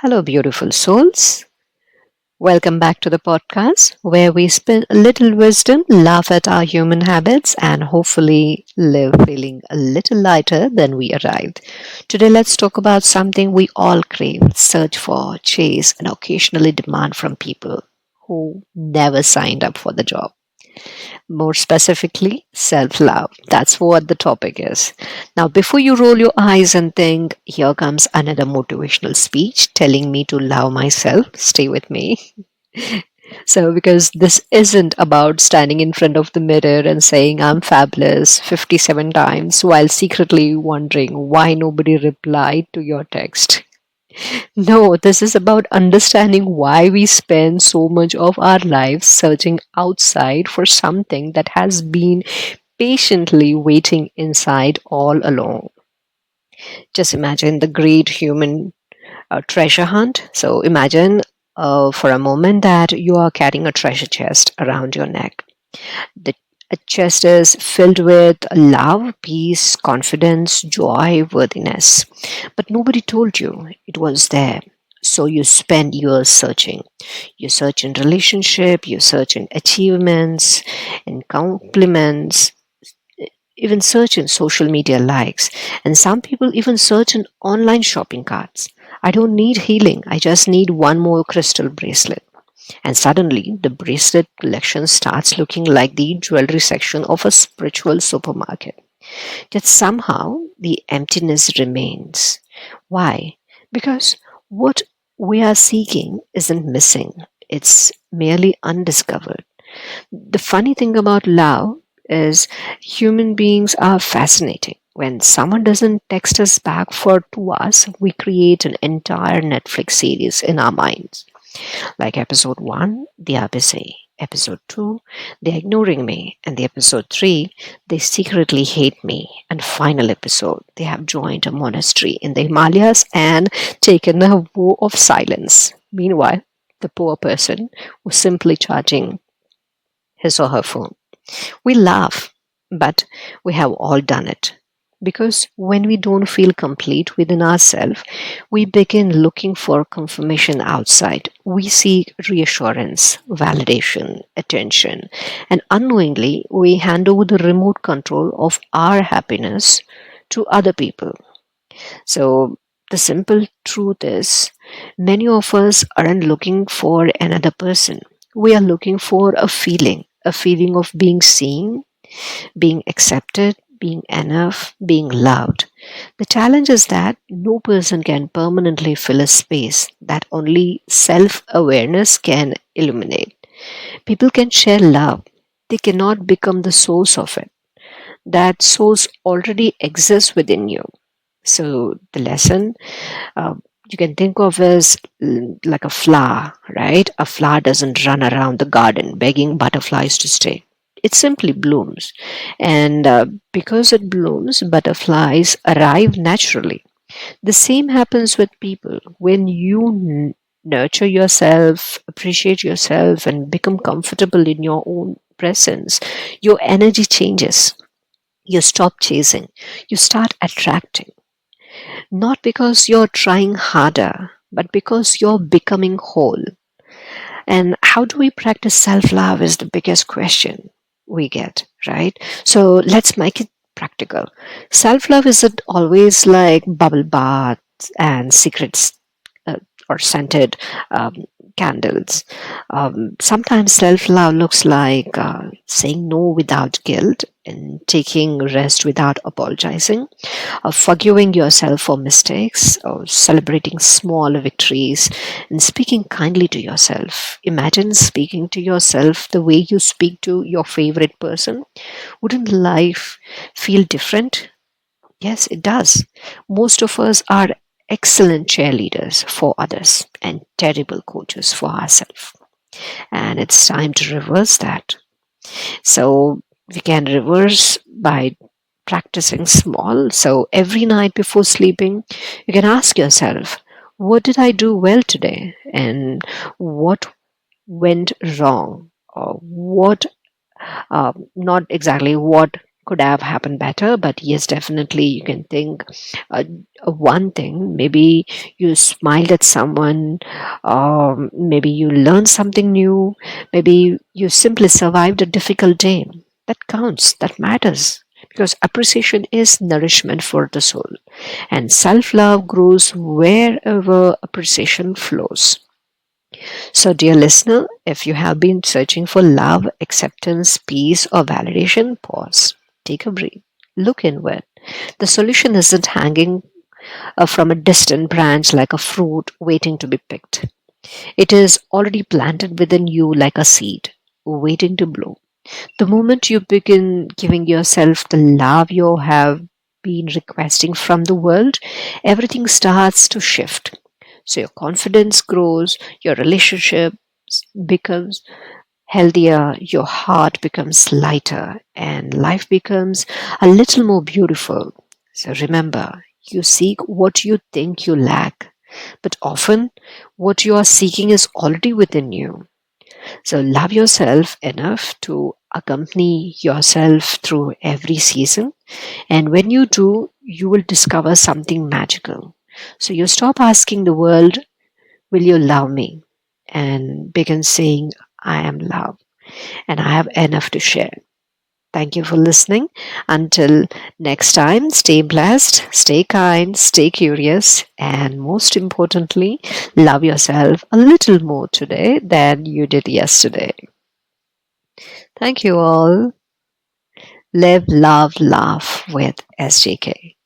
Hello, beautiful souls. Welcome back to the podcast where we spill a little wisdom, laugh at our human habits, and hopefully live feeling a little lighter than we arrived. Today, let's talk about something we all crave, search for, chase, and occasionally demand from people who never signed up for the job. More specifically, self love. That's what the topic is. Now, before you roll your eyes and think, here comes another motivational speech telling me to love myself, stay with me. So, because this isn't about standing in front of the mirror and saying, I'm fabulous 57 times while secretly wondering why nobody replied to your text. No, this is about understanding why we spend so much of our lives searching outside for something that has been patiently waiting inside all along. Just imagine the great human treasure hunt. So imagine for a moment that you are carrying a treasure chest around your neck. The a chest is filled with love, peace, confidence, joy, worthiness. But nobody told you it was there. So you spend years searching. You search in relationship, you search in achievements, in compliments, even search in social media likes. And some people even search in online shopping carts. I don't need healing. I just need one more crystal bracelet. And suddenly, the bracelet collection starts looking like the jewelry section of a spiritual supermarket. Yet somehow, the emptiness remains. Why? Because what we are seeking isn't missing, it's merely undiscovered. The funny thing about love is human beings are fascinating. When someone doesn't text us back for 2 hours, we create an entire Netflix series in our minds. Like episode 1, they are busy. Episode 2, they're ignoring me. And the episode 3, they secretly hate me. And final episode, they have joined a monastery in the Himalayas and taken a vow of silence. Meanwhile, the poor person was simply charging his or her phone. We laugh, but we have all done it. Because when we don't feel complete within ourselves, we begin looking for confirmation outside. We seek reassurance, validation, attention, and unknowingly we hand over the remote control of our happiness to other people. So, the simple truth is, many of us aren't looking for another person. We are looking for a feeling of being seen, being accepted, being enough, being loved. The challenge is that no person can permanently fill a space that only self awareness can illuminate. People can share love, they cannot become the source of it. That source already exists within you. So, the lesson uh, you can think of as like a flower, right? A flower doesn't run around the garden begging butterflies to stay. It simply blooms. And because it blooms, butterflies arrive naturally. The same happens with people. When you nurture yourself, appreciate yourself, and become comfortable in your own presence, your energy changes. You stop chasing, you start attracting, not because you're trying harder, but because you're becoming whole. And how do we practice self love is the biggest question we get, right? So let's make it practical. Self love isn't always like bubble baths and secrets uh, or scented um, candles. Sometimes self love looks like saying no without guilt and taking rest without apologizing, forgiving yourself for mistakes, or celebrating small victories, and speaking kindly to yourself. Imagine speaking to yourself the way you speak to your favorite person. Wouldn't life feel different? Yes, it does. Most of us are excellent cheerleaders for others and terrible coaches for ourselves. And it's time to reverse that. So we can reverse by practicing small. So every night before sleeping, you can ask yourself, what did I do well today? And what went wrong? Or what, not exactly what could have happened better, but yes, definitely you can think uh, one thing. Maybe you smiled at someone, maybe you learned something new, maybe you simply survived a difficult day. That counts, that matters. Because appreciation is nourishment for the soul, and self love grows wherever appreciation flows. So, dear listener, if you have been searching for love, acceptance, peace, or validation, pause, take a breath, look inward. The solution isn't hanging from a distant branch like a fruit waiting to be picked. It is already planted within you like a seed, waiting to bloom. The moment you begin giving yourself the love you have been requesting from the world, everything starts to shift. So your confidence grows, your relationship becomes healthier, your heart becomes lighter, and life becomes a little more beautiful. So remember, you seek what you think you lack, but often what you are seeking is already within you. So love yourself enough to accompany yourself through every season. And when you do, you will discover something magical. So you stop asking the world, will you love me? And begin saying, I am loved and I have enough to share. Thank you for listening. Until next time, stay blessed, stay kind, stay curious, and most importantly, love yourself a little more today than you did yesterday. Thank you all. Live, love, laugh with SJK.